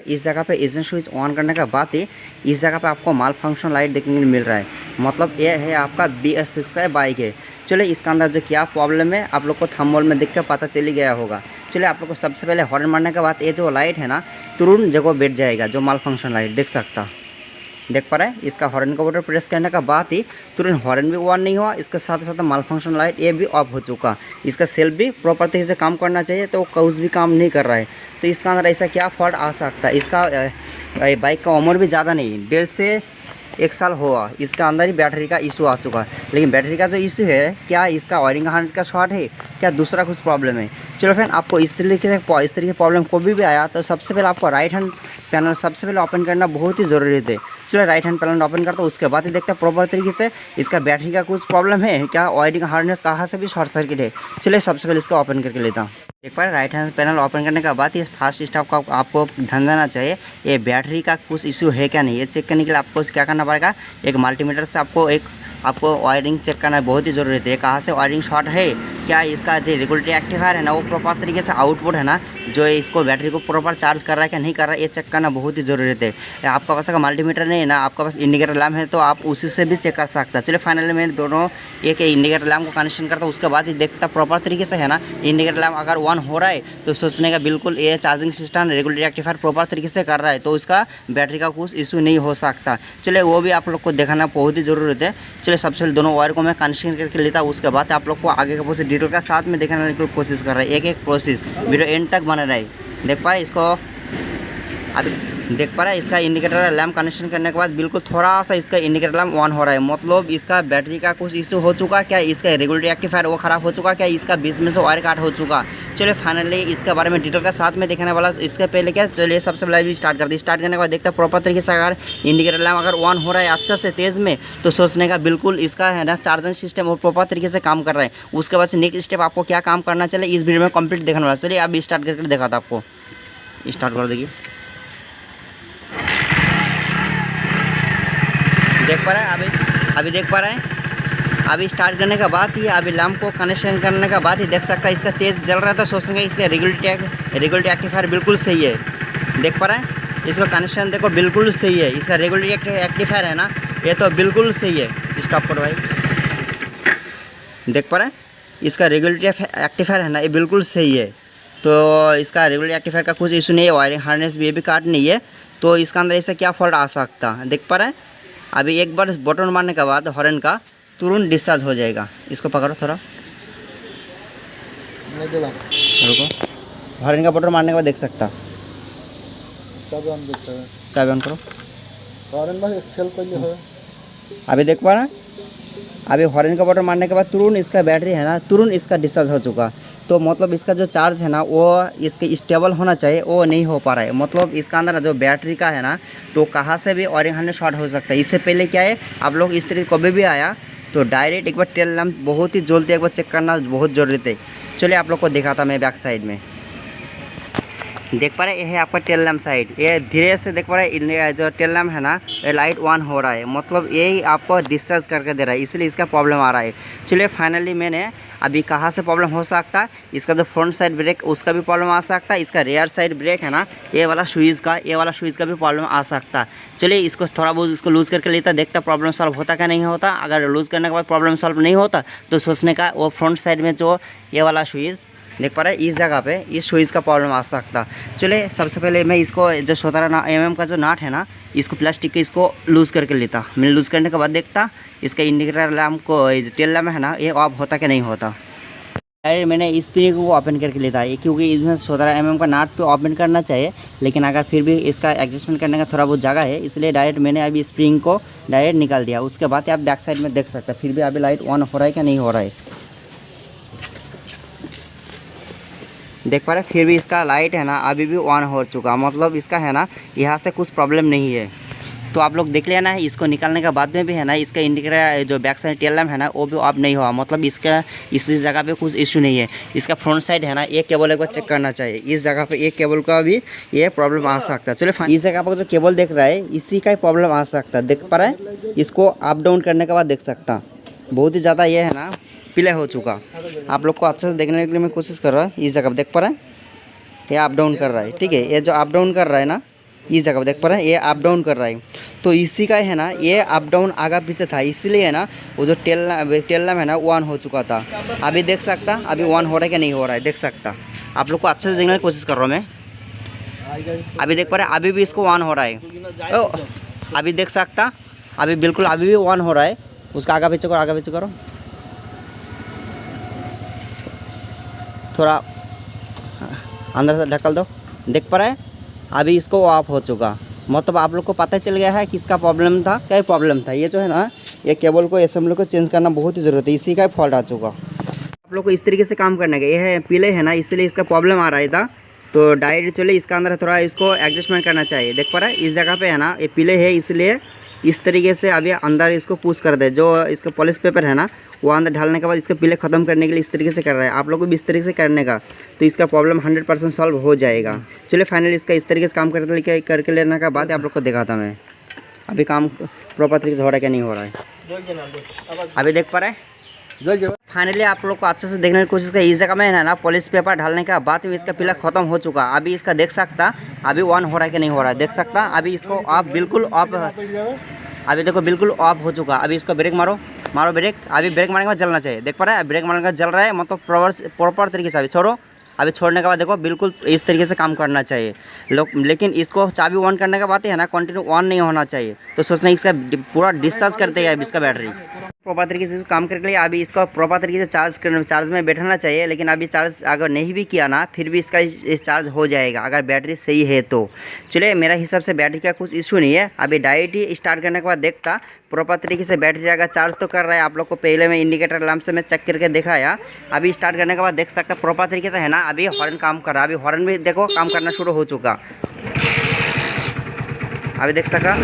इस जगह पे इग्निशन स्विच ऑन करने के बाद ही इस जगह पे आपको माल फंक्शन लाइट देखने को मिल रहा है। मतलब ये है आपका BS6 का बाइक है। चलिए इसका अंदर जो क्या प्रॉब्लम है आप लोग को थंबनेल में देख कर पता चल ही गया होगा। चलिए आप लोग को सबसे पहले हॉर्न मारने के बाद ये जो लाइट है ना तुरंत जगह बैठ जाएगा, जो माल फंक्शन लाइट देख सकता देख पा रहा है। इसका हॉर्न का बटन प्रेस करने का बाद ही तुरंत हॉर्न भी ऑन नहीं हुआ, इसके साथ साथ माल फंक्शन लाइट ये भी ऑफ हो चुका। इसका सेल्फ भी प्रॉपर तरीके से काम करना चाहिए, तो कुछ भी काम नहीं कर रहा है। तो इसका अंदर ऐसा क्या फॉल्ट आ सकता है। इसका बाइक का उम्र भी ज़्यादा नहीं, 1.5 से 1 साल हुआ। इसका अंदर ही बैटरी का इशू आ चुका है। लेकिन बैटरी का जो इशू है, क्या इसका वायरिंग हार्नेस का शॉर्ट है, क्या दूसरा कुछ प्रॉब्लम है। चलो फ्रेंड, आपको इस तरीके की प्रॉब्लम कोई भी आया तो सबसे पहले आपको राइट हैंड पैनल सबसे पहले ओपन करना बहुत ही ज़रूरी है। चलो राइट हैंड पैनल ओपन करता हूँ, उसके बाद ही देखते हैं प्रॉपर तरीके से इसका बैटरी का कुछ प्रॉब्लम है क्या, वायरिंग हार्नेस कहाँ से भी शॉर्ट सर्किट है। चलिए सबसे पहले इसको ओपन करके लेता हूँ। एक बार राइट हैंड पैनल ओपन करने के बाद ये फर्स्ट स्टेप का आपको ध्यान देना चाहिए, ये बैटरी का कुछ इशू है क्या नहीं। ये चेक करने के लिए आपको क्या करना पड़ेगा, एक मल्टीमीटर से आपको वायरिंग चेक करना बहुत ही ज़रूरी है। कहाँ से वायरिंग शॉर्ट है, क्या इसका जो रेगुलेटरी एक्टिफायर है ना वो प्रॉपर तरीके से आउटपुट है ना जो इसको बैटरी को प्रॉपर चार्ज कर रहा है क्या नहीं कर रहा है, ये चेक करना बहुत ही ज़रूरी है। आपका पास अगर मल्टीमीटर नहीं है ना, आपका पास इंडिकेटर लैम्प है तो आप उसी से भी चेक कर सकते हैं। चलिए फाइनली मैं दोनों एक इंडिकेटर लैम्प को कनेक्शन करता हूँ, उसके बाद ही देखता प्रॉपर तरीके से है ना इंडिकेटर लैम्प अगर ऑन हो रहा है तो सोचने का बिल्कुल ये चार्जिंग सिस्टम रेगुलेटरी एक्टिफायर प्रॉपर तरीके से कर रहा है, तो इसका बैटरी का कुछ इशू नहीं हो सकता। चलिए वो भी आप लोग को दिखाना बहुत ही ज़रूरत है। चलिए सबसे पहले दोनों वायर को मैं कनेक्शन करके लेता हूँ, उसके बाद आप लोग को आगे का प्रोसेस डिटेल का साथ में दिखाने की कोशिश कर रहा है। एक एक प्रोसेस वीडियो एंड तक बना रहा है। देख पा रहे इसको, अभी देख पा रहा है इसका इंडिकेटर लैम्प कनेक्शन करने के बाद बिल्कुल थोड़ा सा इसका इंडिकेटर लैम्प ऑन हो रहा है। मतलब इसका बैटरी का कुछ इशू हो चुका, क्या इसका रेगुलेटरी एक्टिफायर वो ख़राब हो चुका, क्या इसका बीच में से वायर काट हो चुका। चलिए फाइनली इसके बारे में डिटेल का साथ में दिखाने वाला। इसके पहले क्या, चलिए सबसे पहले भी स्टार्ट करते। स्टार्ट करने के बाद देखते हैं प्रॉपर तरीके से अगर इंडिकेटर लैम्प अगर ऑन हो रहा है अच्छा से तेज़ में, तो सोचने का बिल्कुल इसका है ना चार्जिंग सिस्टम वो प्रॉपर तरीके से काम कर रहा है। उसके बाद से नेक्स्ट स्टेप आपको क्या काम करना चाहिए इस वीडियो में कंप्लीट देखने वाला। चलिए अभी स्टार्ट करके दिखाता आपको। स्टार्ट कर देखिए, देख पा रहा है अभी देख पा रहा है। अभी स्टार्ट करने के बाद ही अभी लैम्प को कनेक्शन करने के बाद ही देख सकता है इसका तेज़ जल रहा था। सोचेंगे इसका रेगुलेटरी एक्टिफायर बिल्कुल सही है। देख पा रहा है इसका कनेक्शन देखो बिल्कुल सही है। इसका रेगुलेटरी एक्टिफायर है ना ये तो बिल्कुल सही है। स्टॉप करो भाई, देख पा रहा है इसका रेगुलेटरी एक्टिफायर है ना ये बिल्कुल सही है। तो इसका रेगुलेटरी एक्टिफायर का कुछ इशू नहीं है, वायरिंग हार्नेस भी ये भी काट नहीं है। तो इसका अंदर ऐसा क्या फॉल्ट आ सकता है देख पा रहा है। अभी एक बार बटन मारने के बाद हॉर्न का तुरंत डिस्चार्ज हो जाएगा। इसको पकड़ो थोड़ा, रुको। हॉर्न का बटन मारने के बाद देख सकता, चाबी ऑन करो। अभी देख पा रहा है, अभी हॉर्न का बटन मारने के बाद तुरंत इसका बैटरी है ना तुरंत इसका डिस्चार्ज हो चुका। तो मतलब इसका जो चार्ज है ना वो इसके स्टेबल होना चाहिए, वो नहीं हो पा रहा है। मतलब इसका अंदर जो बैटरी का है ना तो कहाँ से भी वायरिंग हार्नेस शॉर्ट हो सकता है। इससे पहले क्या है, आप लोग इस तरीके कभी भी आया तो डायरेक्ट एक बार टेल लैम्प बहुत ही जल्दी एक बार चेक करना बहुत ज़रूरी है। चलिए आप लोग को दिखाता मैं बैक साइड में। देख पा रहे ये है आपका टेल लैम्प साइड, ये धीरे से देख पा रहे जो टेल लैम्प है ना ये लाइट ऑन हो रहा है। मतलब यही आपको डिस्चार्ज करके दे रहा है, इसलिए इसका प्रॉब्लम आ रहा है। चलिए फाइनली मैंने अभी कहाँ से प्रॉब्लम हो सकता है, इसका जो फ्रंट साइड ब्रेक उसका भी प्रॉब्लम आ सकता है। इसका रेयर साइड ब्रेक है ना ये वाला स्विच का भी प्रॉब्लम आ सकता है। चलिए इसको थोड़ा बहुत इसको लूज़ करके लेता, देखता प्रॉब्लम सॉल्व होता क्या नहीं होता। अगर लूज़ करने के बाद प्रॉब्लम सॉल्व नहीं होता तो सोचने का वो फ्रंट साइड में जो ये वाला स्विच देख पा रहे हैं इस जगह पे इस स्विच का प्रॉब्लम आ सकता। चलिए सबसे पहले मैं इसको जो 17 mm का जो नाट है ना इसको प्लास्टिक के इसको लूज़ करके लेता। मैं लूज़ करने के बाद देखता इसका इंडिकेटर लैम्प को टेल लैम्प है ना ये ऑफ होता क्या नहीं होता। अरे मैंने स्प्रिंग को ओपन करके लेता है, क्योंकि इसमें 17 mm का नाट पे ओपन करना चाहिए, लेकिन अगर फिर भी इसका एडजस्टमेंट करने का थोड़ा बहुत जगह है इसलिए डायरेक्ट मैंने अभी स्प्रिंग को डायरेक्ट निकाल दिया। उसके बाद आप बैक साइड में देख सकते हैं फिर भी अभी लाइट ऑन हो रहा है क्या नहीं हो रहा है। देख पा रहे फिर भी इसका लाइट है ना अभी भी ऑन हो चुका। मतलब इसका है ना यहाँ से कुछ प्रॉब्लम नहीं है। तो आप लोग देख लेना है इसको निकालने के बाद में भी है ना इसका इंडिकेटर जो बैक साइड टेल लैम्प है ना वो भी ऑफ नहीं हुआ। मतलब इसका इस जगह पे कुछ इशू नहीं है। इसका फ्रंट साइड है ना एक केबल एक बार चेक करना चाहिए, इस जगह पे एक केबल का भी ये प्रॉब्लम आ सकता है। चलिए इस जगह पर जो केबल देख रहा है इसी का ही प्रॉब्लम आ सकता है। देख पा रहा है इसको अप डाउन करने के बाद देख सकता बहुत ही ज़्यादा ये है ना प्ले हो चुका। आप लोग को अच्छे से देखने के लिए मैं कोशिश कर रहा हूँ। इस जगह देख पा रहा है ये अप डाउन कर रहा है, ठीक है। ये जो अप डाउन कर रहा है ना इस जगह पर देख पा रहे हैं ये अप डाउन कर रहा है। तो इसी का है ना ये अप डाउन आगा पीछे था, इसलिए है ना वो जो टेल लैम्प है ना ऑन हो चुका था। अभी देख सकता अभी ऑन हो रहा है कि नहीं हो रहा है, देख सकता। आप लोग को अच्छे से देखने की कोशिश कर रहा हूँ मैं। अभी देख पा रहे हैं अभी भी इसको ऑन हो रहा है। अभी देख सकता अभी बिल्कुल अभी भी ऑन हो रहा है। उसका आगा पीछे करो, आगा पीछे करो, थोड़ा अंदर से ढकल दो। देख पा रहे हैं अभी इसको ऑफ हो चुका। मतलब आप लोग को पता चल गया है किसका प्रॉब्लम था, क्या प्रॉब्लम था। ये जो है ना ये केबल को असेंबली को चेंज करना बहुत ही ज़रूरत है, इसी का फॉल्ट आ चुका। आप लोग को इस तरीके से काम करने का ये है पीले है ना, इसलिए इसका प्रॉब्लम आ रहा था। तो डायरेक्ट चले इसका अंदर थोड़ा इसको एडजस्टमेंट करना चाहिए। देख पा रहा है इस जगह पे है ना ये पीले है, इसलिए इस तरीके से अभी अंदर इसको पुश कर दे। जो इसका पॉलिश पेपर है ना वो अंदर डालने के बाद इसका पीले ख़त्म करने के लिए इस तरीके से कर रहा है। आप लोग को भी इस तरीके से करने का, तो इसका प्रॉब्लम 100% सॉल्व हो जाएगा। चलिए फाइनली इसका इस तरीके से काम करके लेने का बाद आप लोग को दिखाता मैं अभी काम प्रॉपर तरीके से हो रहा है क्या नहीं हो रहा है। अभी देख पा रहे हैं फाइनली आप लोग को अच्छे से देखने की कोशिश करें। इस जगह में है ना पॉलिश पेपर डालने का बाद में इसका पीला ख़त्म हो चुका। अभी इसका देख सकता अभी ऑन हो रहा है कि नहीं हो रहा है, देख सकता। अभी इसको ऑफ बिल्कुल ऑफ, अभी देखो बिल्कुल ऑफ हो चुका। अभी इसको ब्रेक मारो, मारो ब्रेक। अभी ब्रेक मारने के बाद जलना चाहिए, देख पा रहा है ब्रेक मारने के बाद जल रहा है, मतलब प्रॉपर तरीके से। अभी छोड़ो, अभी छोड़ने के बाद देखो बिल्कुल इस तरीके से काम करना चाहिए। लेकिन इसको चाबी ऑन करने के बाद है ना कंटिन्यू ऑन नहीं होना चाहिए। तो सोचना इसका पूरा डिस्चार्ज करते हैं अभी इसका बैटरी प्रॉपर तरीके से काम करने के लिए। अभी इसको प्रॉपर तरीके से चार्ज में बैठाना चाहिए। लेकिन अभी चार्ज अगर नहीं भी किया ना फिर भी इसका चार्ज हो जाएगा अगर बैटरी सही है तो। चलिए मेरा हिसाब से बैटरी का कुछ इशू नहीं है। अभी डायरेक्ट ही स्टार्ट करने के बाद देखता प्रॉपर तरीके से बैटरी अगर चार्ज तो कर रहा है। आप लोग को पहले में इंडिकेटर लैंप से मैं चेक करके दिखाया। अभी स्टार्ट करने के बाद देख सकता प्रॉपर तरीके से है ना अभी हॉर्न काम कर रहा है। अभी हॉर्न भी देखो काम करना शुरू हो चुका। अभी देख सका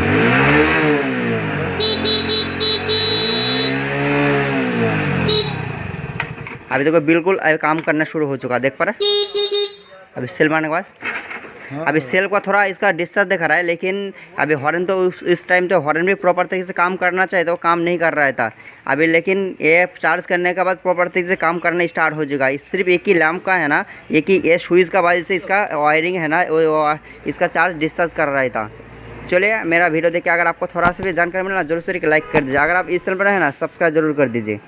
अभी देखो बिल्कुल अभी काम करना शुरू हो चुका, देख पा रहे। अभी सेल मारने के बाद अभी सेल का थोड़ा इसका डिस्चार्ज दिखा रहा है। लेकिन अभी हॉर्न तो इस टाइम तो हॉर्न भी प्रॉपर तरीके से काम करना चाहिए, तो काम नहीं कर रहा था अभी। लेकिन ये चार्ज करने के बाद प्रॉपर तरीके से काम करना स्टार्ट हो जाएगा। सिर्फ एक ही लैम्प का है ना, एक ही ये स्विच का वजह से इसका वायरिंग है ना इसका चार्ज डिस्चार्ज कर रहा था। चलिए मेरा वीडियो देख के अगर आपको थोड़ा सा भी जानकारी मिला जरूर से लाइक कर दीजिए। अगर आप इस चैनल पर है ना सब्सक्राइब जरूर कर दीजिए।